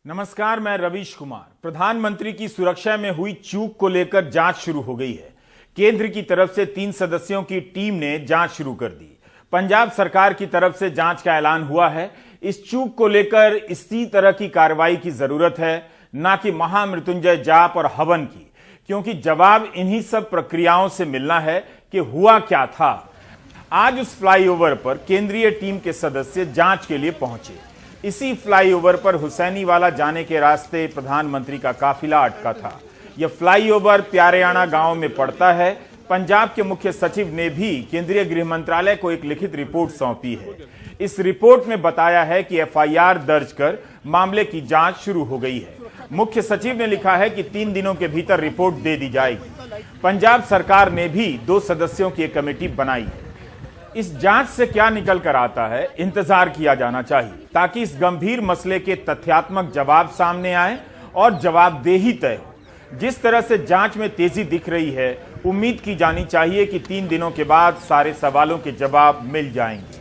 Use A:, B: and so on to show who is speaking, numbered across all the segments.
A: नमस्कार, मैं रवीश कुमार। प्रधानमंत्री की सुरक्षा में हुई चूक को लेकर जांच शुरू हो गई है। केंद्र की तरफ से 3 सदस्यों की टीम ने जांच शुरू कर दी। पंजाब सरकार की तरफ से जांच का ऐलान हुआ है। इस चूक को लेकर इसी तरह की कार्रवाई की जरूरत है, ना कि महामृत्युंजय जाप और हवन की, क्योंकि जवाब इन्हीं सब प्रक्रियाओं से मिलना है कि हुआ क्या था। आज उस फ्लाईओवर पर केंद्रीय टीम के सदस्य जांच के लिए पहुंचे। इसी फ्लाईओवर पर हुसैनीवाला जाने के रास्ते प्रधानमंत्री का काफिला अटका था। यह फ्लाईओवर प्यारेआना गांव में पड़ता है। पंजाब के मुख्य सचिव ने भी केंद्रीय गृह मंत्रालय को एक लिखित रिपोर्ट सौंपी है। इस रिपोर्ट में बताया है कि एफआईआर दर्ज कर मामले की जांच शुरू हो गई है। मुख्य सचिव ने लिखा है कि 3 दिनों के भीतर रिपोर्ट दे दी जाएगी। पंजाब सरकार ने भी 2 सदस्यों की एक कमेटी बनाई है। इस जांच से क्या निकल कर आता है, इंतजार किया जाना चाहिए, ताकि इस गंभीर मसले के तथ्यात्मक जवाब सामने आए और जवाबदेही तय हो। जिस तरह से जांच में तेजी दिख रही है, उम्मीद की जानी चाहिए कि 3 दिनों के बाद सारे सवालों के जवाब मिल जाएंगे।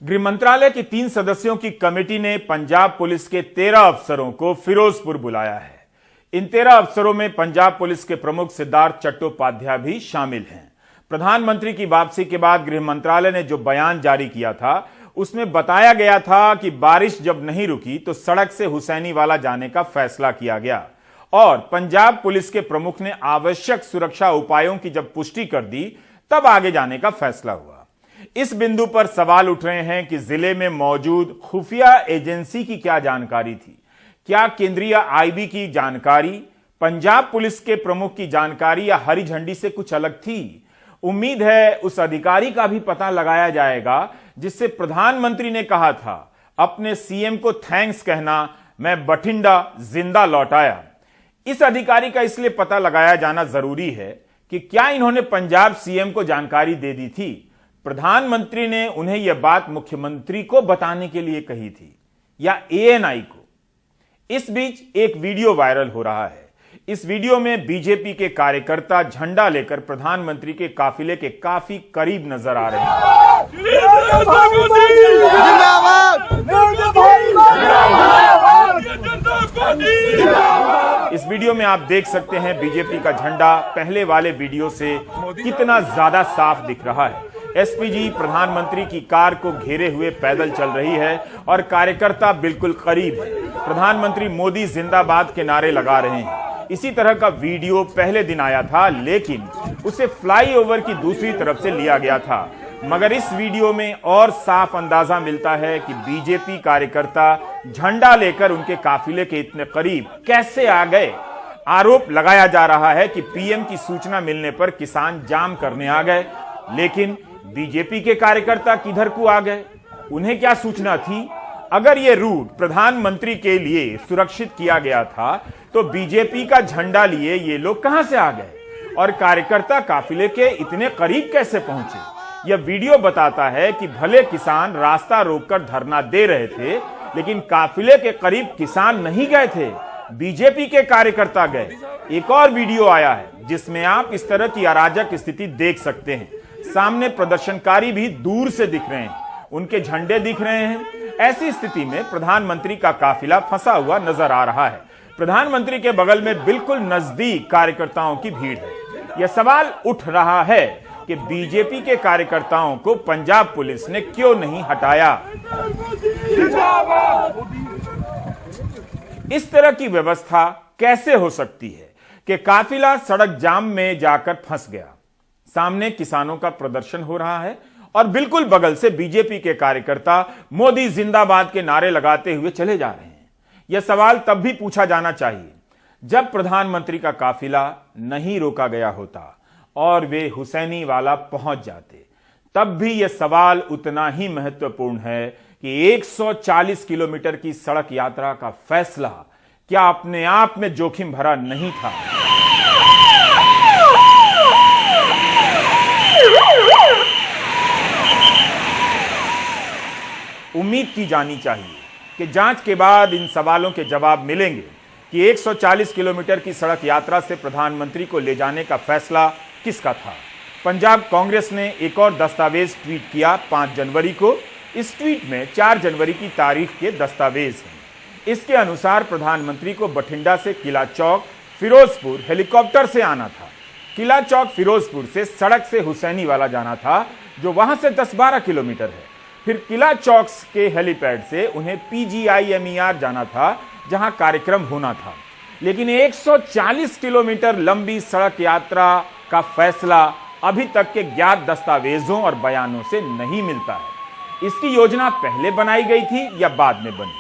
A: गृह मंत्रालय की 3 सदस्यों की कमेटी ने पंजाब पुलिस के 13 अफसरों को फिरोजपुर बुलाया है। इन 13 अफसरों में पंजाब पुलिस के प्रमुख सिद्धार्थ चट्टोपाध्याय भी शामिल हैं। प्रधानमंत्री की वापसी के बाद गृह मंत्रालय ने जो बयान जारी किया था, उसमें बताया गया था कि बारिश जब नहीं रुकी तो सड़क से हुसैनीवाला जाने का फैसला किया गया और पंजाब पुलिस के प्रमुख ने आवश्यक सुरक्षा उपायों की जब पुष्टि कर दी, तब आगे जाने का फैसला हुआ। इस बिंदु पर सवाल उठ रहे हैं कि जिले में मौजूद खुफिया एजेंसी की क्या जानकारी थी। क्या केंद्रीय आईबी की जानकारी, पंजाब पुलिस के प्रमुख की जानकारी या हरी झंडी से कुछ अलग थी? उम्मीद है उस अधिकारी का भी पता लगाया जाएगा जिससे प्रधानमंत्री ने कहा था, अपने सीएम को थैंक्स कहना, मैं बठिंडा जिंदा लौट आया। इस अधिकारी का इसलिए पता लगाया जाना जरूरी है कि क्या इन्होंने पंजाब सीएम को जानकारी दे दी थी। प्रधानमंत्री ने उन्हें यह बात मुख्यमंत्री को बताने के लिए कही थी या एएनआई को। इस बीच एक वीडियो वायरल हो रहा है। इस वीडियो में बीजेपी के कार्यकर्ता झंडा लेकर प्रधानमंत्री के काफिले के काफी करीब नजर आ रहे हैं। इस वीडियो में आप देख सकते हैं बीजेपी का झंडा पहले वाले वीडियो से कितना ज्यादा साफ दिख रहा है। एसपीजी प्रधानमंत्री की कार को घेरे हुए पैदल चल रही है और कार्यकर्ता बिल्कुल करीब है। प्रधानमंत्री मोदी जिंदाबाद के नारे लगा रहे हैं। इसी तरह का वीडियो पहले दिन आया था, लेकिन उसे फ्लाईओवर की दूसरी तरफ से लिया गया था। मगर इस वीडियो में और साफ अंदाजा मिलता है कि बीजेपी कार्यकर्ता झंडा लेकर उनके काफिले के इतने करीब कैसे आ गए। आरोप लगाया जा रहा है कि पीएम की सूचना मिलने पर किसान जाम करने आ गए, लेकिन बीजेपी के कार्यकर्ता किधर को आ गए? उन्हें क्या सूचना थी? अगर यह रूट प्रधानमंत्री के लिए सुरक्षित किया गया था, तो बीजेपी का झंडा लिए ये लोग कहां से आ गए और कार्यकर्ता काफिले के इतने करीब कैसे पहुंचे? यह वीडियो बताता है कि भले किसान रास्ता रोककर धरना दे रहे थे, लेकिन काफिले के करीब किसान नहीं गए थे, बीजेपी के कार्यकर्ता गए। एक और वीडियो आया है जिसमें आप इस तरह की अराजक स्थिति देख सकते हैं। सामने प्रदर्शनकारी भी दूर से दिख रहे हैं, उनके झंडे दिख रहे हैं। ऐसी स्थिति में प्रधानमंत्री का काफिला फंसा हुआ नजर आ रहा है। प्रधानमंत्री के बगल में बिल्कुल नजदीक कार्यकर्ताओं की भीड़ है। यह सवाल उठ रहा है कि बीजेपी के कार्यकर्ताओं को पंजाब पुलिस ने क्यों नहीं हटाया। इस तरह की व्यवस्था कैसे हो सकती है कि काफिला सड़क जाम में जाकर फंस गया? सामने किसानों का प्रदर्शन हो रहा है और बिल्कुल बगल से बीजेपी के कार्यकर्ता मोदी जिंदाबाद के नारे लगाते हुए चले जा रहे हैं। यह सवाल तब भी पूछा जाना चाहिए जब प्रधानमंत्री का काफिला नहीं रोका गया होता और वे हुसैनीवाला पहुंच जाते। तब भी यह सवाल उतना ही महत्वपूर्ण है कि 140 किलोमीटर की सड़क यात्रा का फैसला क्या अपने आप में जोखिम भरा नहीं था? उम्मीद की जानी चाहिए कि जांच के बाद इन सवालों के जवाब मिलेंगे कि 140 किलोमीटर की सड़क यात्रा से प्रधानमंत्री को ले जाने का फैसला किसका था। पंजाब कांग्रेस ने एक और दस्तावेज ट्वीट किया 5 जनवरी को। इस ट्वीट में 4 जनवरी की तारीख के दस्तावेज हैं। इसके अनुसार प्रधानमंत्री को बठिंडा से किला चौक फिरोजपुर हेलीकॉप्टर से आना था। किला चौक फिरोजपुर से सड़क से हुसैनी वाला जाना था, जो वहां से 10-12 किलोमीटर है। फिर किला चौक के हेलीपैड से उन्हें PGIMER जाना था, जहां कार्यक्रम होना था। लेकिन 140 किलोमीटर लंबी सड़क यात्रा का फैसला अभी तक के ज्ञात दस्तावेजों और बयानों से नहीं मिलता है। इसकी योजना पहले बनाई गई थी या बाद में बनी?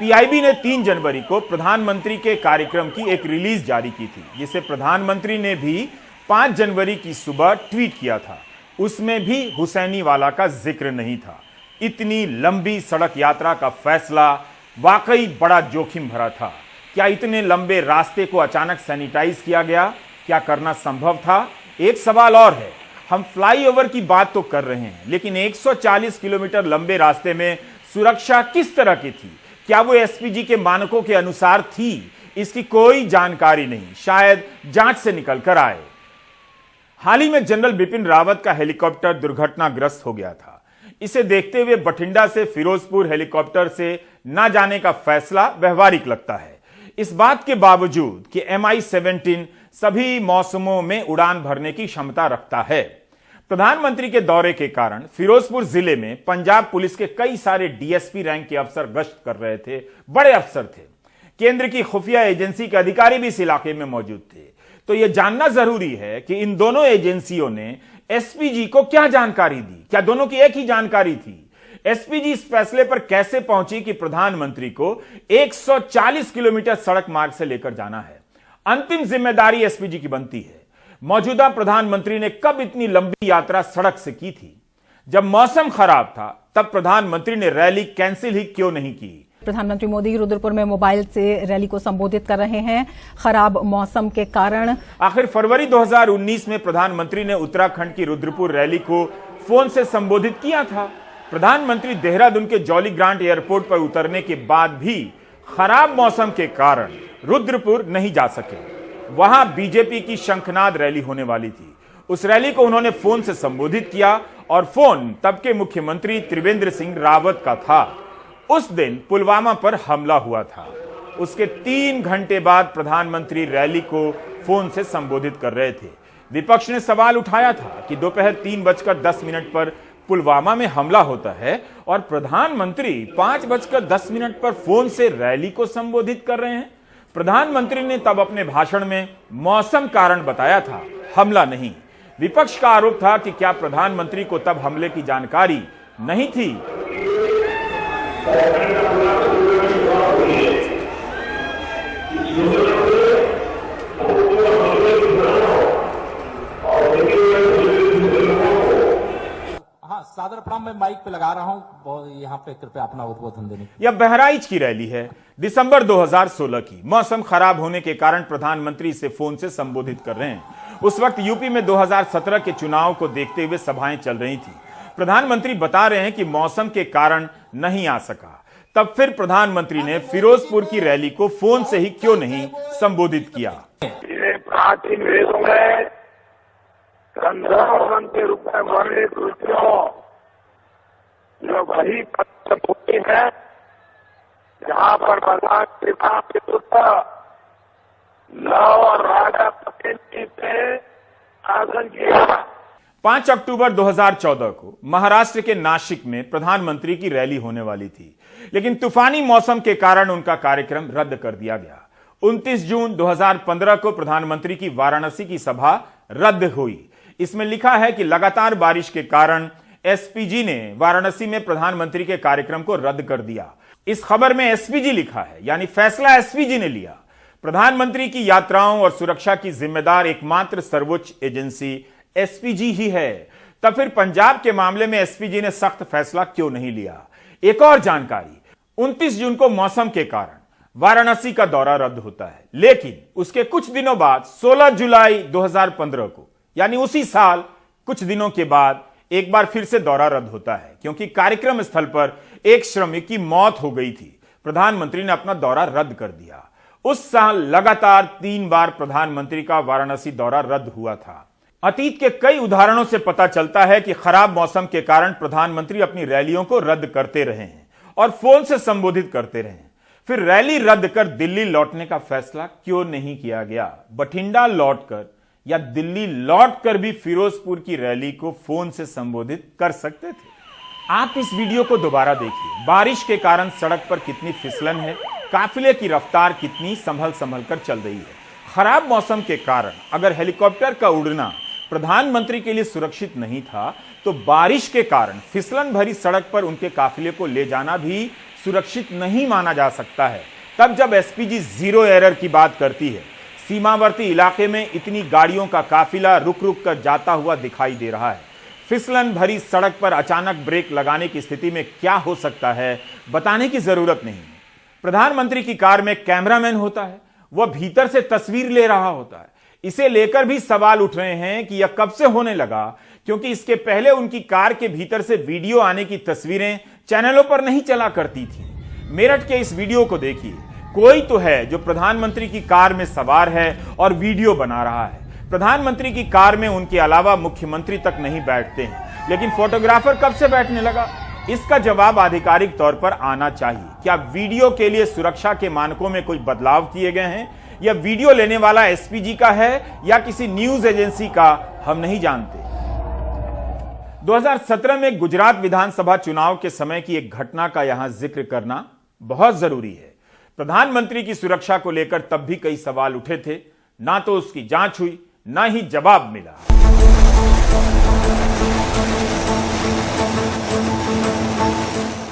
A: PIB ने 3 जनवरी को प्रधानमंत्री के कार्यक्रम की एक रिलीज जारी की थी, जिसे प्रधानमंत्री ने भी 5 जनवरी की सुबह ट्वीट किया था। उसमें भी हुसैनी वाला का जिक्र नहीं था। इतनी लंबी सड़क यात्रा का फैसला वाकई बड़ा जोखिम भरा था। क्या इतने लंबे रास्ते को अचानक सैनिटाइज किया गया? क्या करना संभव था? एक सवाल और है, हम फ्लाईओवर की बात तो कर रहे हैं, लेकिन 140 किलोमीटर लंबे रास्ते में सुरक्षा किस तरह की थी? क्या वो SPG के मानकों के अनुसार थी? इसकी कोई जानकारी नहीं, शायद जांच से निकल कर आए। हाल ही में जनरल बिपिन रावत का हेलीकॉप्टर दुर्घटनाग्रस्त हो गया था। इसे देखते हुए बठिंडा से फिरोजपुर हेलीकॉप्टर से न जाने का फैसला व्यवहारिक लगता है। इस बात के बावजूद कि MI-17 सभी मौसमों में उड़ान भरने की क्षमता रखता है। प्रधानमंत्री के दौरे के कारण फिरोजपुर जिले में पंजाब पुलिस के कई सारे DSP रैंक के अफसर गश्त कर रहे थे। बड़े अफसर थे। केंद्र की खुफिया एजेंसी के अधिकारी भी इस इलाके में मौजूद थे। तो यह जानना जरूरी है कि इन दोनों एजेंसियों ने SPG को क्या जानकारी दी? क्या दोनों की एक ही जानकारी थी? SPG इस फैसले पर कैसे पहुंची कि प्रधानमंत्री को 140 किलोमीटर सड़क मार्ग से लेकर जाना है? अंतिम जिम्मेदारी SPG की बनती है। मौजूदा प्रधानमंत्री ने कब इतनी लंबी यात्रा सड़क से की थी? जब मौसम खराब था, तब प्रधानमंत्री ने रैली कैंसिल ही क्यों नहीं की?
B: प्रधानमंत्री मोदी रुद्रपुर में मोबाइल से रैली को संबोधित कर रहे हैं, खराब मौसम के कारण।
A: आखिर फरवरी 2019 में प्रधानमंत्री ने उत्तराखंड की रुद्रपुर रैली को फोन से संबोधित किया था। प्रधानमंत्री देहरादून के जॉली ग्रांट एयरपोर्ट पर उतरने के बाद भी खराब मौसम के कारण रुद्रपुर नहीं जा सके। वहां बीजेपी की शंखनाद रैली होने वाली थी। उस रैली को उन्होंने फोन से संबोधित किया और फोन तब के मुख्यमंत्री त्रिवेंद्र सिंह रावत का था। उस दिन पुलवामा पर हमला हुआ था। उसके 3 घंटे बाद प्रधानमंत्री रैली को फोन से संबोधित कर रहे थे। विपक्ष ने सवाल उठाया था कि दोपहर 3:10 पर पुलवामा में हमला होता है और प्रधानमंत्री 5:10 पर फोन से रैली को संबोधित कर रहे हैं। प्रधानमंत्री ने तब अपने भाषण में मौसम कारण बताया था, हमला नहीं। विपक्ष का आरोप था कि क्या प्रधानमंत्री को तब हमले की जानकारी नहीं थी?
C: सादर प्रणाम मैं माइक पे लगा रहा हूं, यहाँ पे कृपया अपना उद्बोधन देने।
A: यह बहराइच की रैली है, दिसंबर 2016 की। मौसम खराब होने के कारण प्रधानमंत्री इसे फोन से संबोधित कर रहे हैं। उस वक्त यूपी में 2017 के चुनाव को देखते हुए सभाएं चल रही थी। प्रधानमंत्री बता रहे हैं कि मौसम के कारण नहीं आ सका। तब फिर प्रधानमंत्री ने फिरोजपुर की रैली को फोन से ही क्यों नहीं संबोधित किया?
D: प्राचीन वेदों में गंधर्वन के रूप में वर्णित ऋषियों जो वही पत्र होती है जहाँ पर भगवान कृपा के पुत्र लव और राजा पटेल पे शासन किया।
A: 5 अक्टूबर 2014 को महाराष्ट्र के नासिक में प्रधानमंत्री की रैली होने वाली थी, लेकिन तूफानी मौसम के कारण उनका कार्यक्रम रद्द कर दिया गया। 29 जून 2015 को प्रधानमंत्री की वाराणसी की सभा रद्द हुई। इसमें लिखा है कि लगातार बारिश के कारण SPG ने वाराणसी में प्रधानमंत्री के कार्यक्रम को रद्द कर दिया। इस खबर में SPG लिखा है, यानी फैसला SPG ने लिया। प्रधानमंत्री की यात्राओं और सुरक्षा की जिम्मेदार एकमात्र सर्वोच्च एजेंसी SPG ही है। तब फिर पंजाब के मामले में SPG ने सख्त फैसला क्यों नहीं लिया? एक और जानकारी, 29 जून को मौसम के कारण वाराणसी का दौरा रद्द होता है, लेकिन उसके कुछ दिनों बाद 16 जुलाई 2015 को, यानी उसी साल कुछ दिनों के बाद एक बार फिर से दौरा रद्द होता है, क्योंकि कार्यक्रम स्थल पर एक श्रमिक की मौत हो गई थी। प्रधानमंत्री ने अपना दौरा रद्द कर दिया। उस साल लगातार 3 बार प्रधानमंत्री का वाराणसी दौरा रद्द हुआ था। अतीत के कई उदाहरणों से पता चलता है कि खराब मौसम के कारण प्रधानमंत्री अपनी रैलियों को रद्द करते रहे हैं और फोन से संबोधित करते रहे हैं। फिर रैली रद्द कर दिल्ली लौटने का फैसला क्यों नहीं किया गया? बठिंडा लौटकर या दिल्ली लौटकर भी फिरोजपुर की रैली को फोन से संबोधित कर सकते थे। आप इस वीडियो को दोबारा देखिए। बारिश के कारण सड़क पर कितनी फिसलन है, काफिले की रफ्तार कितनी संभल संभल कर चल रही है। खराब मौसम के कारण अगर हेलीकॉप्टर का उड़ना प्रधानमंत्री के लिए सुरक्षित नहीं था, तो बारिश के कारण फिसलन भरी सड़क पर उनके काफिले को ले जाना भी सुरक्षित नहीं माना जा सकता है। तब जब एसपीजी जीरो एरर की बात करती है, सीमावर्ती इलाके में इतनी गाड़ियों का काफिला रुक रुक कर जाता हुआ दिखाई दे रहा है। फिसलन भरी सड़क पर अचानक ब्रेक लगाने की स्थिति में क्या हो सकता है, बताने की जरूरत नहीं। प्रधानमंत्री की कार में कैमरामैन होता है, वह भीतर से तस्वीर ले रहा होता है। इसे लेकर भी सवाल उठ रहे हैं कि यह कब से होने लगा, क्योंकि इसके पहले उनकी कार के भीतर से वीडियो आने की तस्वीरें चैनलों पर नहीं चला करती थी। मेरठ के इस वीडियो को देखिए। कोई तो है जो प्रधानमंत्री की कार में सवार है और वीडियो बना रहा है। प्रधानमंत्री की कार में उनके अलावा मुख्यमंत्री तक नहीं बैठते हैं, लेकिन फोटोग्राफर कब से बैठने लगा? इसका जवाब आधिकारिक तौर पर आना चाहिए। क्या वीडियो के लिए सुरक्षा के मानकों में कोई बदलाव किए गए हैं, या वीडियो लेने वाला एसपीजी का है या किसी न्यूज एजेंसी का, हम नहीं जानते। 2017 में गुजरात विधानसभा चुनाव के समय की एक घटना का यहां जिक्र करना बहुत जरूरी है। प्रधानमंत्री की सुरक्षा को लेकर तब भी कई सवाल उठे थे, ना तो उसकी जांच हुई, ना ही जवाब मिला।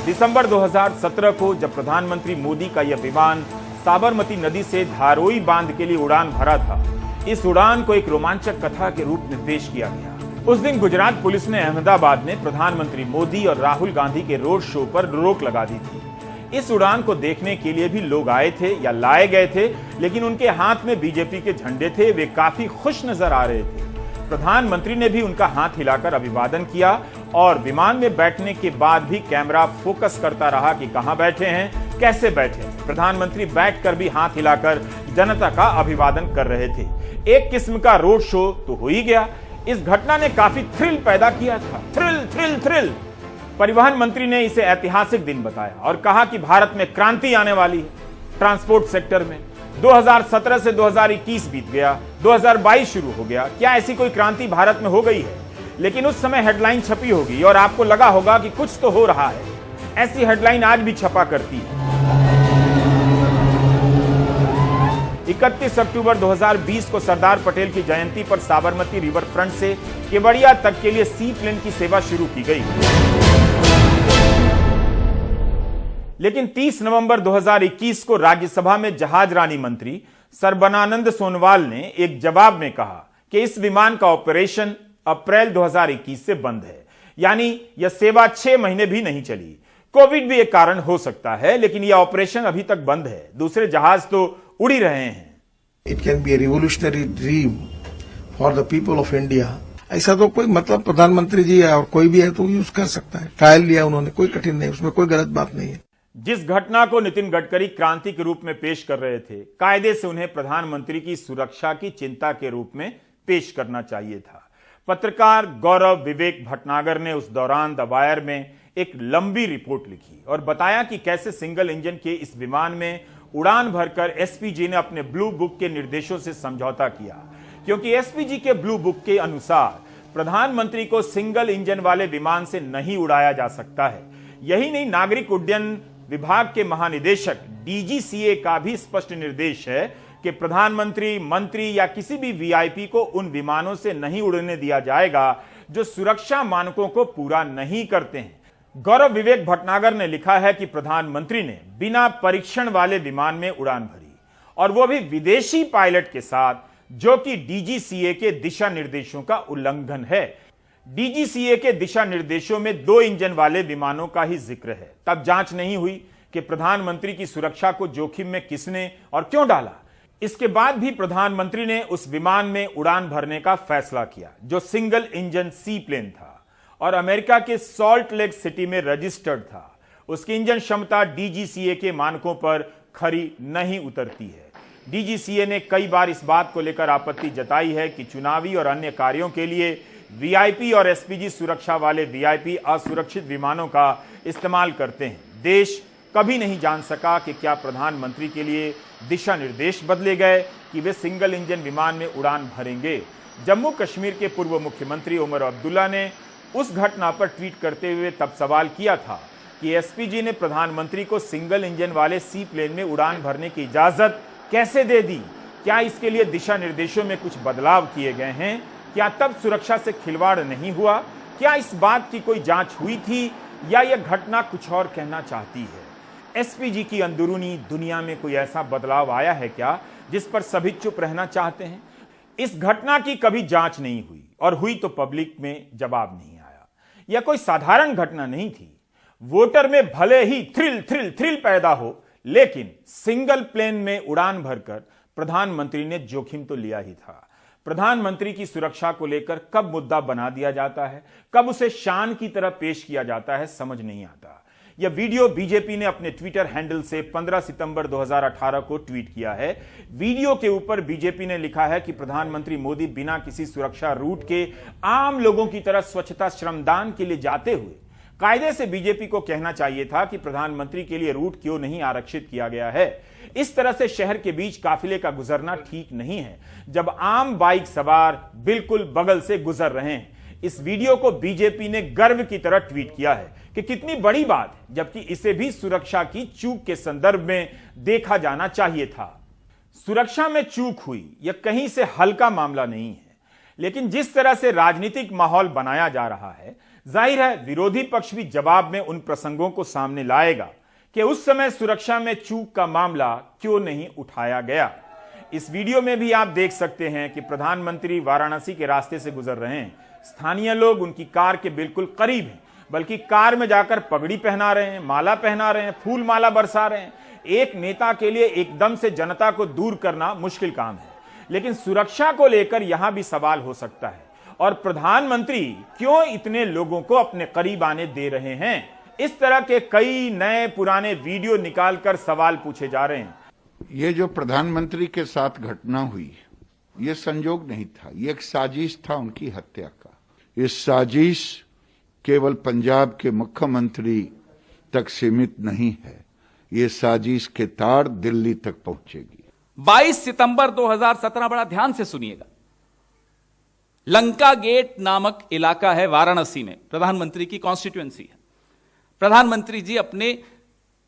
A: दिसंबर 2017 को जब प्रधानमंत्री मोदी का यह विमान साबरमती नदी से धारोई बांध के लिए उड़ान भरा था, इस उड़ान को एक रोमांचक कथा के रूप में पेश किया गया। उस दिन गुजरात पुलिस ने अहमदाबाद में प्रधानमंत्री मोदी और राहुल गांधी के रोड शो पर रोक लगा दी थी। इस उड़ान को देखने के लिए भी लोग आए थे या लाए गए थे, लेकिन उनके हाथ में बीजेपी के झंडे थे। वे काफी खुश नजर आ रहे थे। प्रधानमंत्री ने भी उनका हाथ हिलाकर अभिवादन किया और विमान में बैठने के बाद भी कैमरा फोकस करता रहा कि कहां बैठे हैं, कैसे बैठे। प्रधानमंत्री बैठकर भी हाथ हिलाकर जनता का अभिवादन कर रहे थे। एक किस्म का रोड शो तो हो ही गया। इस घटना ने काफी थ्रिल पैदा किया था। Thrill thrill thrill. परिवहन मंत्री ने इसे ऐतिहासिक दिन बताया और कहा कि भारत में क्रांति आने वाली है ट्रांसपोर्ट सेक्टर में। 2017 से 2021 बीत गया, 2022 शुरू हो गया। क्या ऐसी कोई क्रांति भारत में हो गई है? लेकिन उस समय हेडलाइन छपी होगी और आपको लगा होगा कि कुछ तो हो रहा है। ऐसी हेडलाइन आज भी छपा करती है। 31 अक्टूबर 2020 को सरदार पटेल की जयंती पर साबरमती रिवर फ्रंट से केवड़िया तक के लिए सी प्लेन की सेवा शुरू की गई। लेकिन 30 नवंबर 2021 को राज्यसभा में जहाजरानी मंत्री सर्बानंद सोनोवाल ने एक जवाब में कहा कि इस विमान का ऑपरेशन अप्रैल 2021 से बंद है, यानी यह सेवा 6 महीने भी नहीं चली। कोविड भी एक कारण हो सकता है, लेकिन यह ऑपरेशन अभी तक बंद है। दूसरे जहाज तो उड़ ही रहे हैं।
E: It can be A revolutionary dream for the people of India. ऐसा तो कोई मतलब प्रधानमंत्री जी है और कोई भी है तो यूज कर सकता है। ट्रायल लिया उन्होंने, कोई कठिन नहीं, उसमें कोई गलत बात नहीं है।
A: जिस घटना को नितिन गडकरी क्रांति के रूप में पेश कर रहे थे, कायदे से उन्हें प्रधानमंत्री की सुरक्षा की चिंता के रूप में पेश करना चाहिए था। पत्रकार गौरव विवेक भटनागर ने उस दौरान द वायर में एक लंबी रिपोर्ट लिखी और बताया कि कैसे सिंगल इंजन के इस विमान में उड़ान भरकर एसपीजी ने अपने ब्लू बुक के निर्देशों से समझौता किया, क्योंकि एसपीजी के ब्लू बुक के अनुसार प्रधानमंत्री को सिंगल इंजन वाले विमान से नहीं उड़ाया जा सकता है। यही नहीं, नागरिक उड्डयन विभाग के महानिदेशक डीजीसीए का भी स्पष्ट निर्देश है कि प्रधानमंत्री, मंत्री या किसी भी वीआईपी को उन विमानों से नहीं उड़ने दिया जाएगा जो सुरक्षा मानकों को पूरा नहीं करते हैं। गौरव विवेक भटनागर ने लिखा है कि प्रधानमंत्री ने बिना परीक्षण वाले विमान में उड़ान भरी, और वो भी विदेशी पायलट के साथ, जो कि डीजीसीए के दिशा निर्देशों का उल्लंघन है। डीजीसीए के दिशा निर्देशों में 2 इंजन वाले विमानों का ही जिक्र है। तब जांच नहीं हुई कि प्रधानमंत्री की सुरक्षा को जोखिम में किसने और क्यों डाला। इसके बाद भी प्रधानमंत्री ने उस विमान में उड़ान भरने का फैसला किया, जो सिंगल इंजन सी प्लेन था और अमेरिका के सॉल्ट लेक सिटी में रजिस्टर्ड था। उसकी इंजन क्षमता डीजीसीए के मानकों पर खरी नहीं उतरती है। डीजीसीए ने कई बार इस बात को लेकर आपत्ति जताई है कि चुनावी और अन्य कार्यों के लिए वीआईपी और एसपीजी सुरक्षा वाले वीआईपी असुरक्षित विमानों का इस्तेमाल करते हैं। देश कभी नहीं जान सका कि क्या प्रधानमंत्री के लिए दिशा निर्देश बदले गए कि वे सिंगल इंजन विमान में उड़ान भरेंगे। जम्मू कश्मीर के पूर्व मुख्यमंत्री उमर अब्दुल्ला ने उस घटना पर ट्वीट करते हुए तब सवाल किया था कि एसपीजी ने प्रधानमंत्री को सिंगल इंजन वाले सी प्लेन में उड़ान भरने की इजाजत कैसे दे दी? क्या इसके लिए दिशा निर्देशों में कुछ बदलाव किए गए हैं? क्या तब सुरक्षा से खिलवाड़ नहीं हुआ? क्या इस बात की कोई जांच हुई थी या यह घटना कुछ और कहना चाहती है? एसपीजी की अंदरूनी दुनिया में कोई ऐसा बदलाव आया है क्या जिस पर सभी चुप रहना चाहते हैं? इस घटना की कभी जांच नहीं हुई और हुई तो पब्लिक में जवाब नहीं आया। यह कोई साधारण घटना नहीं थी। वोटर में भले ही थ्रिल पैदा हो, लेकिन सिंगल प्लेन में उड़ान भरकर प्रधानमंत्री ने जोखिम तो लिया ही था। प्रधानमंत्री की सुरक्षा को लेकर कब मुद्दा बना दिया जाता है, कब उसे शान की तरह पेश किया जाता है, समझ नहीं आता। यह वीडियो बीजेपी ने अपने ट्विटर हैंडल से 15 सितंबर 2018 को ट्वीट किया है। वीडियो के ऊपर बीजेपी ने लिखा है कि प्रधानमंत्री मोदी बिना किसी सुरक्षा रूट के आम लोगों की तरह स्वच्छता श्रमदान के लिए जाते हुए कायदे से बीजेपी को कहना चाहिए था कि प्रधानमंत्री के लिए रूट क्यों नहीं आरक्षित किया गया है। इस तरह से शहर के बीच काफिले का गुजरना ठीक नहीं है जब आम बाइक सवार बिल्कुल बगल से गुजर रहे हैं। इस वीडियो को बीजेपी ने गर्व की तरह ट्वीट किया है कि कितनी बड़ी बात है, जबकि इसे भी सुरक्षा की चूक के संदर्भ में देखा जाना चाहिए था। सुरक्षा में चूक हुई यह कहीं से हल्का मामला नहीं है, लेकिन जिस तरह से राजनीतिक माहौल बनाया जा रहा है, जाहिर है विरोधी पक्ष भी जवाब में उन प्रसंगों को सामने लाएगा कि उस समय सुरक्षा में चूक का मामला क्यों नहीं उठाया गया। इस वीडियो में भी आप देख सकते हैं कि प्रधानमंत्री वाराणसी के रास्ते से गुजर रहे हैं। स्थानीय लोग उनकी कार के बिल्कुल करीब हैं, बल्कि कार में जाकर पगड़ी पहना रहे हैं, माला पहना रहे हैं, फूल माला बरसा रहे हैं। एक नेता के लिए एकदम से जनता को दूर करना मुश्किल काम है, लेकिन सुरक्षा को लेकर यहां भी सवाल हो सकता है। और प्रधानमंत्री क्यों इतने लोगों को अपने करीब आने दे रहे हैं? इस तरह के कई नए पुराने वीडियो निकालकर सवाल पूछे जा रहे हैं।
F: ये जो प्रधानमंत्री के साथ घटना हुई, ये संजोग नहीं था, ये एक साजिश था उनकी हत्या का। ये साजिश केवल पंजाब के मुख्यमंत्री तक सीमित नहीं है, ये साजिश के तार दिल्ली तक पहुंचेगी।
G: 22 सितंबर 2017, बड़ा ध्यान से सुनिएगा। लंका गेट नामक इलाका है वाराणसी में, प्रधानमंत्री की कॉन्स्टिट्यूएंसी है। प्रधानमंत्री जी अपने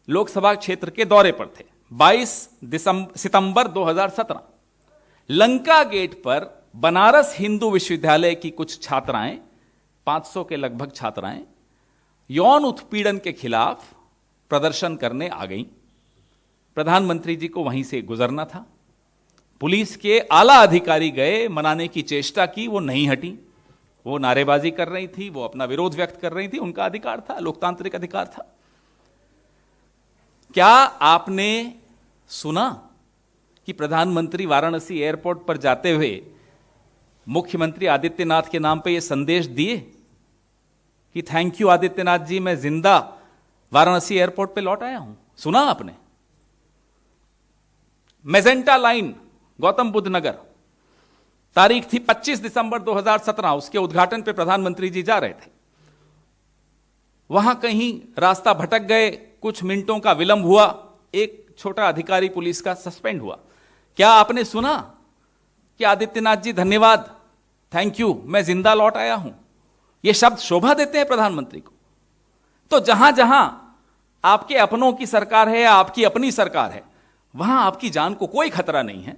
G: लोकसभा क्षेत्र के दौरे पर थे। 22 सितंबर 2017, लंका गेट पर बनारस हिंदू विश्वविद्यालय की कुछ छात्राएं, 500 के लगभग छात्राएं, यौन उत्पीड़न के खिलाफ प्रदर्शन करने आ गईं। प्रधानमंत्री जी को वहीं से गुजरना था। पुलिस के आला अधिकारी गए, मनाने की चेष्टा की, वो नहीं हटी। वो नारेबाजी कर रही थी, वो अपना विरोध व्यक्त कर रही थी, उनका अधिकार था, लोकतांत्रिक अधिकार था। क्या आपने सुना कि प्रधानमंत्री वाराणसी एयरपोर्ट पर जाते हुए मुख्यमंत्री आदित्यनाथ के नाम पे ये संदेश दिए कि थैंक यू आदित्यनाथ जी, मैं जिंदा वाराणसी एयरपोर्ट पे लौट आया हूं? सुना आपने? मेजेंटा लाइन, गौतम बुद्ध नगर, तारीख थी 25 दिसंबर 2017, उसके उद्घाटन पे प्रधानमंत्री जी जा रहे थे। वहां कहीं रास्ता भटक गए, कुछ मिनटों का विलंब हुआ, एक छोटा अधिकारी पुलिस का सस्पेंड हुआ। क्या आपने सुना कि आदित्यनाथ जी धन्यवाद, थैंक यू, मैं जिंदा लौट आया हूं? ये शब्द शोभा देते हैं प्रधानमंत्री को। तो जहां जहां आपके अपनों की सरकार है या आपकी अपनी सरकार है, वहां आपकी जान को कोई खतरा नहीं है।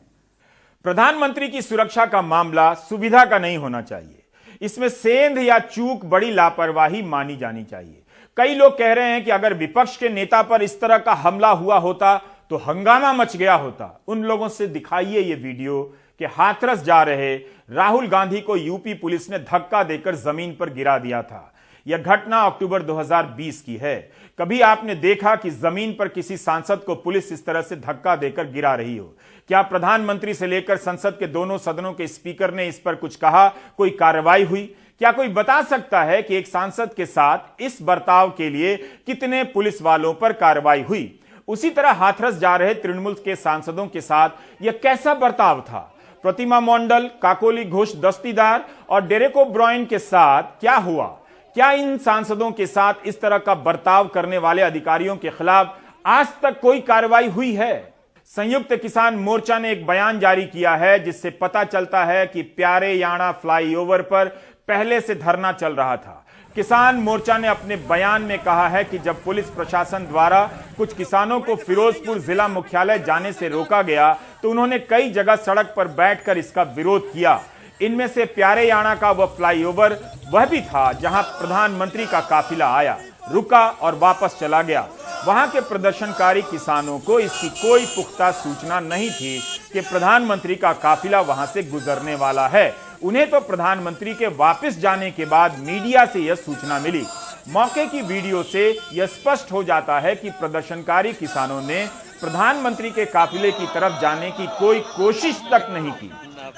A: प्रधानमंत्री की सुरक्षा का मामला सुविधा का नहीं होना चाहिए। इसमें सेंध या चूक बड़ी लापरवाही मानी जानी चाहिए। कई लोग कह रहे हैं कि अगर विपक्ष के नेता पर इस तरह का हमला हुआ होता तो हंगामा मच गया होता। उन लोगों से दिखाइए ये वीडियो कि हाथरस जा रहे राहुल गांधी को यूपी पुलिस ने धक्का देकर जमीन पर गिरा दिया था। यह घटना अक्टूबर 2020 की है। कभी आपने देखा कि जमीन पर किसी सांसद को पुलिस इस तरह से धक्का देकर गिरा रही हो? क्या प्रधानमंत्री से लेकर संसद के दोनों सदनों के स्पीकर ने इस पर कुछ कहा? कोई कार्रवाई हुई? क्या कोई बता सकता है कि एक सांसद के साथ इस बर्ताव के लिए कितने पुलिस वालों पर कार्रवाई हुई? उसी तरह हाथरस जा रहे तृणमूल के सांसदों के साथ यह कैसा बर्ताव था? प्रतिमा मंडल, काकोली घोष दस्तीदार और डेरेक ओब्रायन के साथ क्या हुआ? क्या इन सांसदों के साथ इस तरह का बर्ताव करने वाले अधिकारियों के खिलाफ आज तक कोई कार्रवाई हुई है? संयुक्त किसान मोर्चा ने एक बयान जारी किया है जिससे पता चलता है कि प्यारे याणा फ्लाईओवर पर पहले से धरना चल रहा था। किसान मोर्चा ने अपने बयान में कहा है कि जब पुलिस प्रशासन द्वारा कुछ किसानों को फिरोजपुर जिला मुख्यालय जाने से रोका गया तो उन्होंने कई जगह सड़क पर बैठकर इसका विरोध किया। इनमें से प्यारे याणा का वह फ्लाईओवर वह भी था जहां प्रधानमंत्री का काफिला आया, रुका और वापस चला गया। वहां के प्रदर्शनकारी किसानों को इसकी कोई पुख्ता सूचना नहीं थी कि प्रधानमंत्री का काफिला वहां से गुजरने वाला है। उन्हें तो प्रधानमंत्री के वापस जाने के बाद मीडिया से यह सूचना मिली। मौके की वीडियो से यह स्पष्ट हो जाता है कि प्रदर्शनकारी किसानों ने प्रधानमंत्री के काफिले की तरफ जाने की कोई कोशिश तक नहीं की।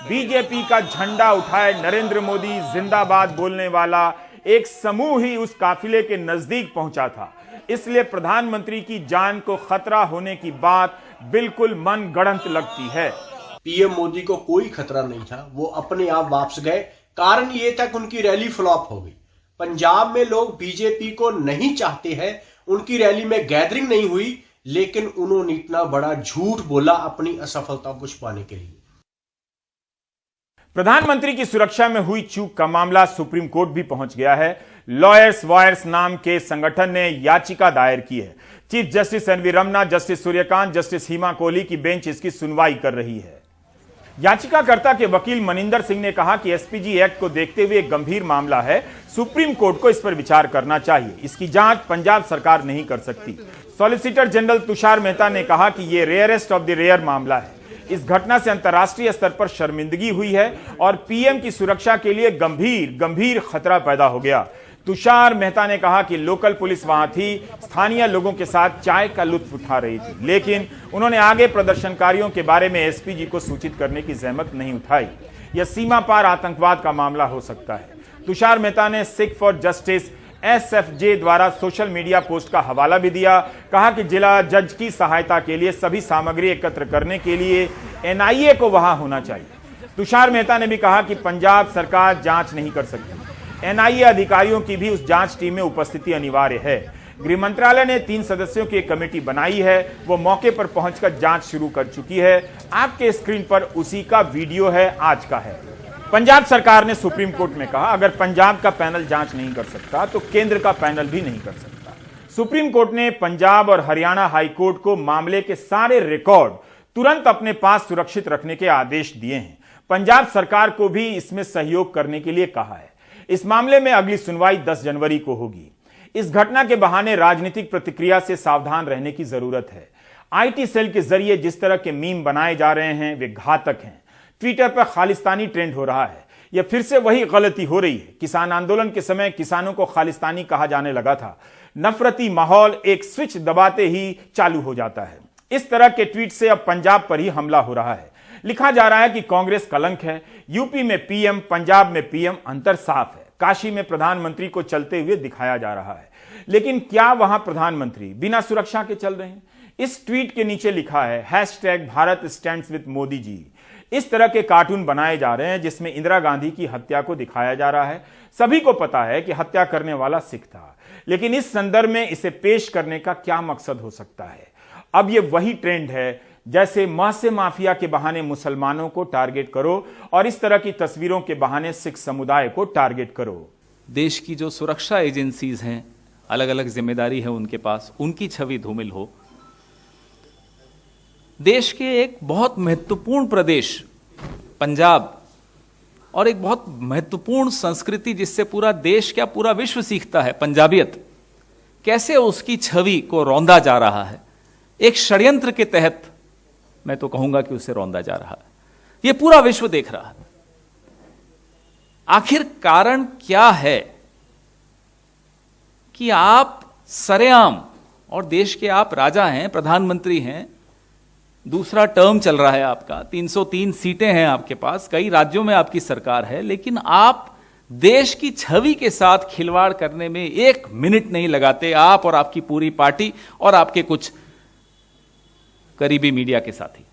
A: बीजेपी का झंडा उठाए नरेंद्र मोदी जिंदाबाद बोलने वाला एक समूह ही उस काफिले के नजदीक पहुंचा था। इसलिए प्रधानमंत्री की जान को खतरा होने की बात बिल्कुल मनगढ़ंत लगती है।
H: पीएम मोदी को कोई खतरा नहीं था, वो अपने आप वापस गए। कारण ये था कि उनकी रैली फ्लॉप हो गई। पंजाब में लोग बीजेपी को नहीं चाहते हैं, उनकी रैली में गैदरिंग नहीं हुई, लेकिन उन्होंने इतना बड़ा झूठ बोला अपनी असफलता को छुपाने के लिए।
A: प्रधानमंत्री की सुरक्षा में हुई चूक का मामला सुप्रीम कोर्ट भी पहुंच गया है। लॉयर्स वॉयर्स नाम के संगठन ने याचिका दायर की है। Chief justice NV Ramana, justice Suryakant, justice Hima Kohli की बेंच इसकी सुनवाई कर रही है। याचिकाकर्ता के वकील मनिंदर सिंह ने कहा कि एसपीजी एक्ट को देखते हुए एक गंभीर मामला है, सुप्रीम कोर्ट को इस पर विचार करना चाहिए। इसकी जांच पंजाब सरकार नहीं कर सकती। सॉलिसिटर जनरल तुषार मेहता ने कहा कि यह रेयरेस्ट ऑफ द रेयर मामला है। इस घटना से अंतर्राष्ट्रीय स्तर पर शर्मिंदगी हुई है और पीएम की सुरक्षा के लिए गंभीर खतरा पैदा हो गया। तुषार मेहता ने कहा कि लोकल पुलिस वहां थी, स्थानीय लोगों के साथ चाय का लुत्फ उठा रही थी, लेकिन उन्होंने आगे प्रदर्शनकारियों के बारे में एसपीजी को सूचित करने की जहमत नहीं उठाई। यह सीमा पार आतंकवाद का मामला हो सकता है। तुषार मेहता ने सिख फॉर जस्टिस एसएफजे द्वारा सोशल मीडिया पोस्ट का हवाला भी दिया। कहा कि जिला जज की सहायता के लिए सभी सामग्री एकत्र करने के लिए एनआईए को वहां होना चाहिए। तुषार मेहता ने भी कहा कि पंजाब सरकार जांच नहीं कर सकती, एनआईए अधिकारियों की भी उस जांच टीम में उपस्थिति अनिवार्य है। गृह मंत्रालय ने 3 सदस्यों की एक कमेटी बनाई है, वो मौके पर पहुंचकर जांच शुरू कर चुकी है। आपके स्क्रीन पर उसी का वीडियो है, आज का है। पंजाब सरकार ने सुप्रीम कोर्ट में कहा अगर पंजाब का पैनल जांच नहीं कर सकता तो केंद्र का पैनल भी नहीं कर सकता। सुप्रीम कोर्ट ने पंजाब और हरियाणा हाई कोर्ट को मामले के सारे रिकॉर्ड तुरंत अपने पास सुरक्षित रखने के आदेश दिए हैं। पंजाब सरकार को भी इसमें सहयोग करने के लिए कहा है। इस मामले में अगली सुनवाई 10 जनवरी को होगी। इस घटना के बहाने राजनीतिक प्रतिक्रिया से सावधान रहने की जरूरत है। आईटी सेल के जरिए जिस तरह के मीम बनाए जा रहे हैं वे घातक हैं। ट्विटर पर खालिस्तानी ट्रेंड हो रहा है। यह फिर से वही गलती हो रही है। किसान आंदोलन के समय किसानों को खालिस्तानी कहा जाने लगा था। नफरती माहौल एक स्विच दबाते ही चालू हो जाता है। इस तरह के ट्वीट से अब पंजाब पर ही हमला हो रहा है। लिखा जा रहा है कि कांग्रेस कलंक है, यूपी में पीएम, पंजाब में पीएम, अंतर साफ है। काशी में प्रधानमंत्री को चलते हुए दिखाया जा रहा है, लेकिन क्या वहां प्रधानमंत्री बिना सुरक्षा के चल रहे हैं? इस ट्वीट के नीचे लिखा है #भारत स्टैंड्स विद मोदी जी। इस तरह के कार्टून बनाए जा रहे हैं जिसमें इंदिरा गांधी की हत्या को दिखाया जा रहा है। सभी को पता है कि हत्या करने वाला सिख था, लेकिन इस संदर्भ में इसे पेश करने का क्या मकसद हो सकता है? अब यह वही ट्रेंड है जैसे महसे माफिया के बहाने मुसलमानों को टारगेट करो और इस तरह की तस्वीरों के बहाने सिख समुदाय को टारगेट करो।
G: देश की जो सुरक्षा एजेंसीज हैं, अलग अलग जिम्मेदारी है उनके पास, उनकी छवि धूमिल हो। देश के एक बहुत महत्वपूर्ण प्रदेश पंजाब और एक बहुत महत्वपूर्ण संस्कृति जिससे पूरा देश क्या पूरा विश्व सीखता है, पंजाबियत, कैसे उसकी छवि को रौंदा जा रहा है। एक षड्यंत्र के तहत मैं तो कहूंगा कि उसे रौंदा जा रहा है। यह पूरा विश्व देख रहा है। आखिर कारण क्या है कि आप सरेआम, और देश के आप राजा हैं, प्रधानमंत्री हैं, दूसरा टर्म चल रहा है आपका, 303 सीटें हैं आपके पास, कई राज्यों में आपकी सरकार है, लेकिन आप देश की छवि के साथ खिलवाड़ करने में 1 मिनट नहीं लगाते, आप और आपकी पूरी पार्टी और आपके कुछ करीबी मीडिया के साथी।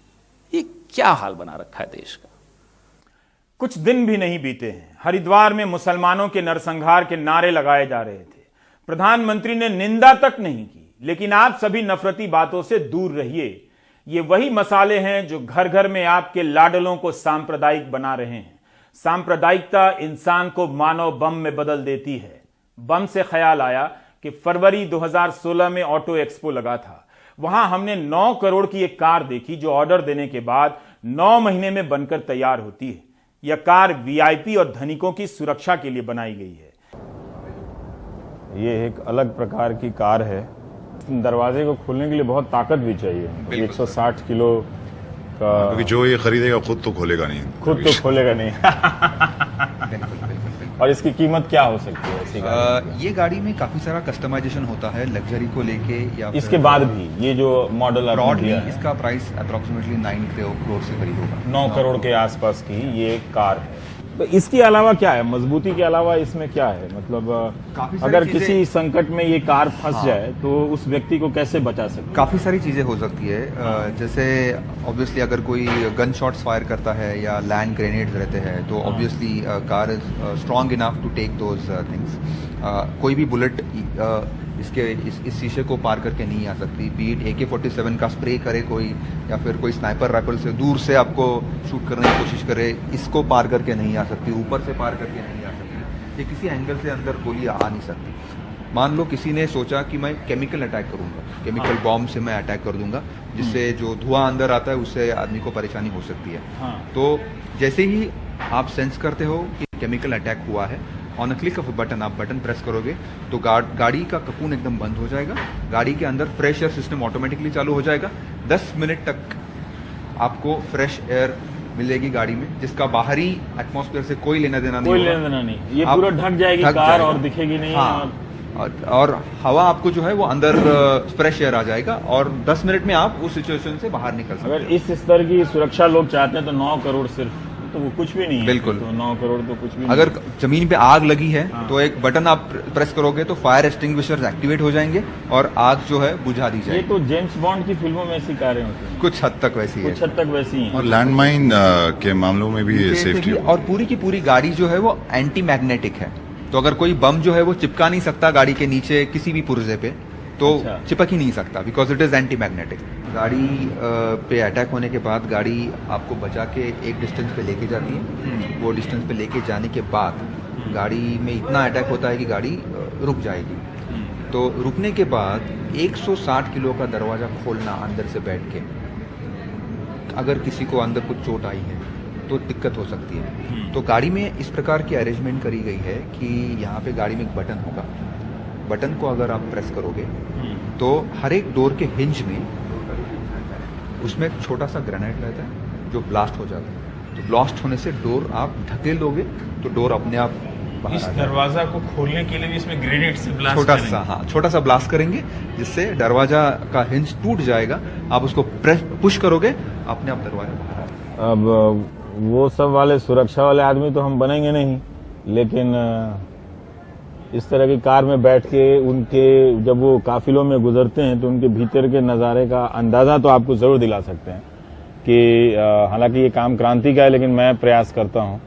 G: ये क्या हाल बना रखा है देश का?
A: कुछ दिन भी नहीं बीते हैं, हरिद्वार में मुसलमानों के नरसंहार के नारे लगाए जा रहे थे। प्रधानमंत्री ने निंदा तक नहीं की, लेकिन आप सभी नफरती बातों से दूर रहिए। ये वही मसाले हैं जो घर घर में आपके लाडलों को सांप्रदायिक बना रहे हैं। सांप्रदायिकता इंसान को मानव बम में बदल देती है। बम से ख्याल आया कि फरवरी 2016 में ऑटो एक्सपो लगा था। वहां हमने 9 करोड़ की एक कार देखी जो ऑर्डर देने के बाद 9 महीने में बनकर तैयार होती है। यह कार वीआईपी और धनिकों की सुरक्षा के लिए बनाई गई है।
I: ये एक अलग प्रकार की कार है। दरवाजे को खोलने के लिए बहुत ताकत भी चाहिए। 160 किलो का,
J: क्योंकि जो ये खरीदेगा खुद तो खोलेगा नहीं।
I: खुद तो खोलेगा नहीं। और इसकी कीमत क्या हो सकती है ऐसी गाड़ी?
K: ये गाड़ी में काफी सारा कस्टमाइजेशन होता है लग्जरी को लेके या
I: इसके बाद भी ये जो मॉडल
K: ब्रॉडली इसका प्राइस अप्रोक्सीमेटली 9 करोड़ से करीब होगा।
I: 9 करोड़ के आसपास की ये कार है। तो इसके अलावा क्या है, मजबूती के अलावा इसमें क्या है? मतलब अगर किसी संकट में ये कार फंस जाए तो उस व्यक्ति को कैसे बचा सकते हैं?
K: काफी सारी चीजें हो सकती है। जैसे ऑब्वियसली अगर कोई गन शॉट्स फायर करता है या लैंड ग्रेनेड्स रहते हैं तो obviously car is strong enough to take those things. कोई भी बुलेट इस शीशे को पार करके नहीं आ सकती। बीट AK-47 का स्प्रे करे कोई या फिर कोई स्नाइपर राइफल से दूर से आपको शूट करने की कोशिश करे, इसको पार करके नहीं आ सकती। ऊपर से पार करके नहीं आ सकती। ये किसी एंगल से अंदर गोली आ नहीं सकती। मान लो किसी ने सोचा कि मैं केमिकल अटैक करूंगा, केमिकल बॉम्ब से मैं अटैक कर दूंगा जिससे जो धुआं अंदर आता है उससे आदमी को परेशानी हो सकती है। तो जैसे ही आप सेंस करते हो कि केमिकल अटैक हुआ है, on a click off button आप बटन प्रेस करोगे तो गाड़ी का ककून एकदम बंद हो जाएगा। गाड़ी के अंदर फ्रेश एयर सिस्टम ऑटोमेटिकली चालू हो जाएगा। 10 मिनट तक आपको फ्रेश एयर मिलेगी गाड़ी में, जिसका बाहरी एटमॉस्फेयर से कोई लेना देना
I: नहीं। ये पूरा ढक जाएगी कार और दिखेगी नहीं।
K: और हवा आपको जो है वो अंदर फ्रेश एयर आ जाएगा और 10 मिनट में आप उस सिचुएशन से बाहर निकल सकते हैं।
I: अगर इस स्तर की सुरक्षा लोग चाहते हैं तो 9 करोड़ सिर्फ तो वो कुछ भी नहीं है।
K: बिल्कुल,
I: तो 9 करोड़ तो कुछ भी
K: अगर जमीन पे आग लगी है तो एक बटन आप प्रेस करोगे तो फायर एक्सटिंग्विशर्स एक्टिवेट हो जाएंगे और आग जो है बुझा दी जाएगी।
I: ये तो जेम्स बॉन्ड की फिल्मों में ऐसी कारें होती हैं।
K: कुछ हद तक वैसी है।
I: कुछ हद तक वैसी हैं।
J: और लैंडमाइन के मामलों में भी सेफ्टी।
K: और पूरी की पूरी गाड़ी जो है वो एंटी मैग्नेटिक है। तो अगर कोई बम जो है वो चिपका नहीं सकता गाड़ी के नीचे किसी भी पुर्जे पे, तो चिपक ही नहीं सकता because it is anti magnetic. गाड़ी पे अटैक होने के बाद गाड़ी आपको बचा के एक डिस्टेंस पे लेके जाती है। वो डिस्टेंस पे लेके जाने के बाद गाड़ी में इतना अटैक होता है कि गाड़ी रुक जाएगी। तो रुकने के बाद 160 किलो का दरवाजा खोलना अंदर से बैठ के, अगर किसी को अंदर कुछ चोट आई है तो दिक्कत हो सकती है। तो गाड़ी में इस प्रकार की अरेंजमेंट करी गई है कि यहाँ पे गाड़ी में एक बटन होगा। बटन को अगर आप प्रेस करोगे तो हर एक डोर के हिंज में उसमें एक छोटा सा ग्रेनेड रहता है जो ब्लास्ट हो जाता है। तो ब्लास्ट होने से डोर आप ढकेल दोगे तो डोर अपने आप बाहर
I: इस दरवाजा को खोलने के लिए भी इसमें ग्रेनेड से ब्लास्ट
K: छोटा सा ब्लास्ट करेंगे जिससे दरवाजा का हिंज टूट जाएगा। आप उसको पुश करोगे अपने आप दरवाजा बाहर आएगा।
I: अब वो सब वाले सुरक्षा वाले आदमी तो हम बनेंगे नहीं, लेकिन इस तरह की कार में बैठ के उनके जब वो काफिलों में गुजरते हैं तो उनके भीतर के नज़ारे का अंदाजा तो आपको जरूर दिला सकते हैं कि हालांकि ये काम क्रांति का है, लेकिन मैं प्रयास करता हूं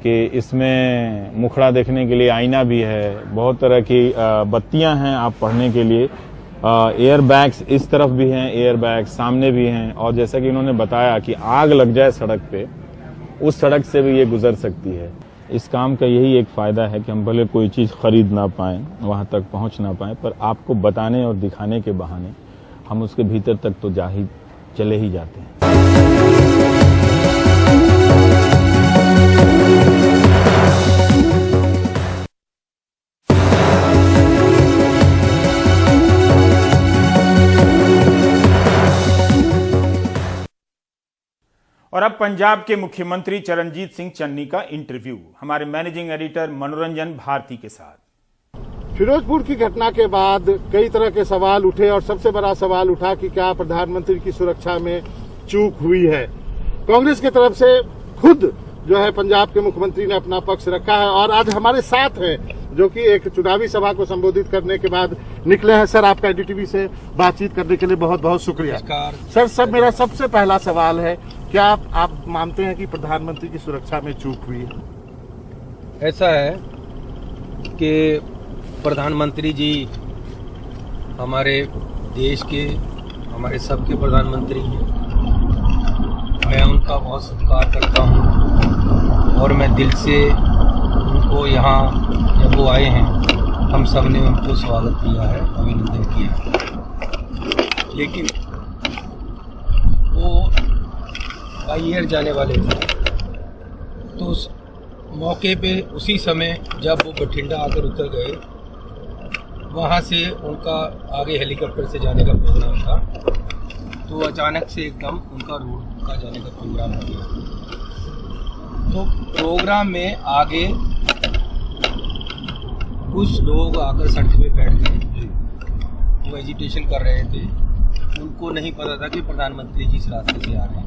I: कि इसमें मुखड़ा देखने के लिए आईना भी है, बहुत तरह की बत्तियां हैं आप पढ़ने के लिए, एयर बैग्स इस तरफ भी हैं, एयर बैग सामने भी हैं, और जैसा कि इन्होंने बताया कि आग लग जाए सड़क पे, उस सड़क से भी ये गुजर सकती है। इस काम का यही एक फायदा है कि हम भले कोई चीज खरीद ना पाएं, वहां तक पहुंच ना पाएं, पर आपको बताने और दिखाने के बहाने हम उसके भीतर तक तो चले ही जाते हैं।
A: और अब पंजाब के मुख्यमंत्री चरणजीत सिंह चन्नी का इंटरव्यू हमारे मैनेजिंग एडिटर मनोरंजन भारती के साथ।
L: फिरोजपुर की घटना के बाद कई तरह के सवाल उठे और सबसे बड़ा सवाल उठा कि क्या प्रधानमंत्री की सुरक्षा में चूक हुई है। कांग्रेस की तरफ से खुद जो है पंजाब के मुख्यमंत्री ने अपना पक्ष रखा है और आज हमारे साथ हैं जो कि एक चुनावी सभा को संबोधित करने के बाद निकले हैं। सर, आपका एनडीटीवी से बातचीत करने के लिए बहुत बहुत शुक्रिया। सर, मेरा सबसे पहला सवाल है, क्या आप मानते हैं कि प्रधानमंत्री की सुरक्षा में चूक हुई है?
M: ऐसा है कि प्रधानमंत्री जी हमारे देश के हमारे सबके प्रधानमंत्री हैं। मैं उनका बहुत सत्कार करता हूं और मैं दिल से उनको यहाँ जब वो आए हैं हम सब ने उनको स्वागत किया है, अभिनंदन किया है। लेकिन वो बाई एयर जाने वाले थे, तो उस मौके पे उसी समय जब वो बठिंडा आकर उतर गए, वहाँ से उनका आगे हेलीकॉप्टर से जाने का प्रोग्राम था, तो अचानक से एकदम उनका रोड का जाने का प्रोग्राम हो गया। तो प्रोग्राम में आगे कुछ लोग आकर सड़क पे बैठ गए, वो एजिटेशन कर रहे थे। उनको नहीं पता था कि प्रधानमंत्री जी इस रास्ते से आ रहे हैं।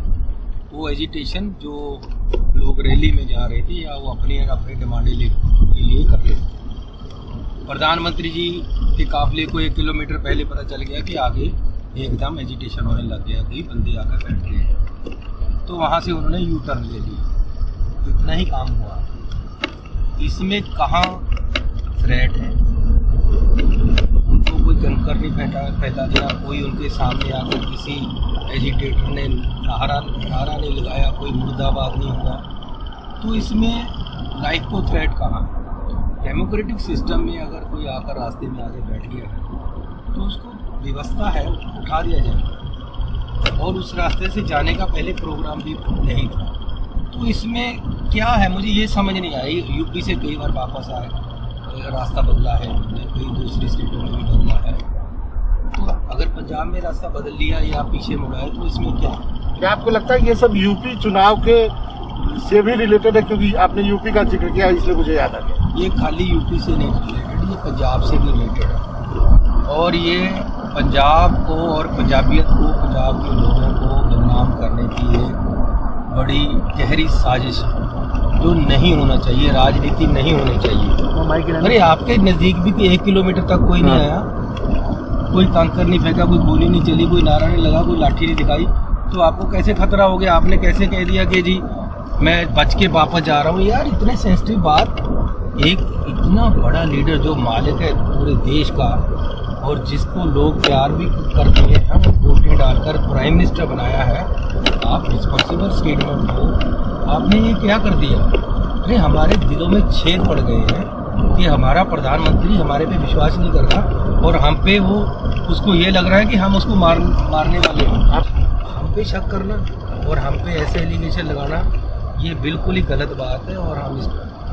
M: वो एजिटेशन जो लोग रैली में जा रहे थे या वो अपनी डिमांडें के लिए कर रहे थे। प्रधानमंत्री जी के काफिले को 1 किलोमीटर पहले पता चल गया कि आगे एकदम एजिटेशन होने लग गया, कई बंदे आकर बैठ गए, तो वहाँ से उन्होंने यू टर्न ले लिया। इतना ही काम हुआ। इसमें कहाँ थ्रेट है? उनको कोई कंकर नहीं फैला दिया, कोई उनके सामने आकर किसी एजिटेटर ने नारा नहीं लगाया, कोई मुर्दाबाद नहीं हुआ, तो इसमें लाइफ को थ्रेट कहाँ है? डेमोक्रेटिक सिस्टम में अगर कोई आकर रास्ते में आगे बैठ गया है तो उसको व्यवस्था है, उठा दिया जाएगा। और उस रास्ते से जाने का पहले प्रोग्राम भी नहीं था, तो इसमें क्या है मुझे ये समझ नहीं आई। यूपी से कई बार वापस आए, रास्ता बदला है उन्होंने, कई दूसरी स्टेटों में भी बदला है, तो अगर पंजाब में रास्ता बदल लिया या पीछे मुड़ा है तो इसमें क्या
L: आपको लगता है ये सब यूपी चुनाव के से भी रिलेटेड है? क्योंकि आपने यूपी का जिक्र किया इसलिए मुझे याद आ गया।
M: ये खाली यूपी से नहीं रिलेटेड, ये पंजाब से भी रिलेटेड है, और ये पंजाब को और पंजाबियत को, पंजाब के लोगों को बदनाम करने की ये बड़ी गहरी साजिश जो नहीं होना चाहिए, राजनीति नहीं होनी चाहिए। अरे आपके नज़दीक भी 1 किलोमीटर तक कोई नहीं आया, कोई कंकर नहीं फेंका, कोई गोली नहीं चली, कोई नारा नहीं लगा, कोई लाठी नहीं दिखाई, तो आपको कैसे खतरा हो गया? आपने कैसे कह दिया कि जी मैं बच के वापस जा रहा हूँ? यार इतने सेंसिटिव बात, एक इतना बड़ा लीडर जो मालिक है पूरे देश का और जिसको लोग प्यार भी करते हैं, वोटें डालकर प्राइम मिनिस्टर बनाया है, आप रिस्पॉन्सिबल स्टेटमेंट हो, आपने ये क्या कर दिया? अरे हमारे दिलों में छेद पड़ गए हैं कि हमारा प्रधानमंत्री हमारे पे विश्वास नहीं कर रहा और हम पे वो उसको ये लग रहा है कि हम उसको मारने वाले हैं। हम पे शक करना और हम पे ऐसे एलिगेशन लगाना ये बिल्कुल ही गलत बात है। और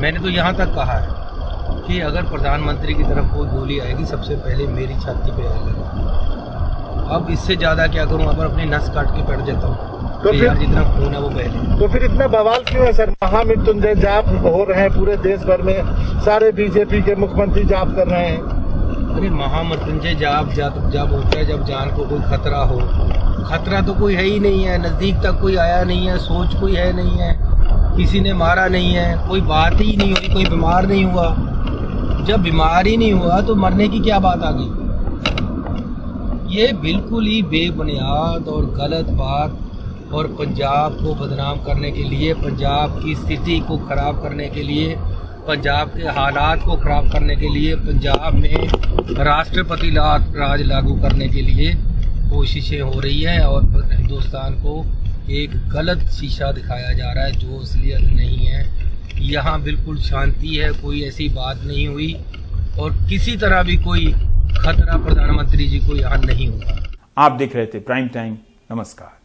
M: मैंने तो यहाँ तक कहा है कि अगर प्रधानमंत्री की तरफ कोई गोली आएगी सबसे पहले मेरी छाती पे आएगा। अब इससे ज़्यादा क्या करूँ? अगर अपनी नस काट के बैठ जाता हूँ तो फिर जितना खून है वो पहले।
L: तो फिर इतना बवाल क्यों है सर? महामृत्युंजय जाप हो रहे हैं पूरे देश भर में, सारे बीजेपी के मुख्यमंत्री जाप कर रहे हैं।
M: अरे महामृत्युंजय जाप जब होता है जब जान को कोई खतरा हो। खतरा तो कोई है ही नहीं है, नजदीक तक कोई आया नहीं है, सोच कोई है नहीं है, किसी ने मारा नहीं है, कोई बात ही नहीं हुई, कोई बीमार नहीं हुआ। जब बीमार ही नहीं हुआ तो मरने की क्या बात आ गई? ये बिल्कुल ही बेबुनियाद और गलत बात, और पंजाब को बदनाम करने के लिए, पंजाब की स्थिति को खराब करने के लिए, पंजाब के हालात को खराब करने के लिए, पंजाब में राष्ट्रपति राज लागू करने के लिए कोशिशें हो रही हैं और हिंदुस्तान को एक गलत शीशा दिखाया जा रहा है जो असलियत नहीं है। यहाँ बिल्कुल शांति है, कोई ऐसी बात नहीं हुई और किसी तरह भी कोई खतरा प्रधानमंत्री जी को यहाँ नहीं हुआ।
A: आप देख रहे थे प्राइम टाइम। नमस्कार।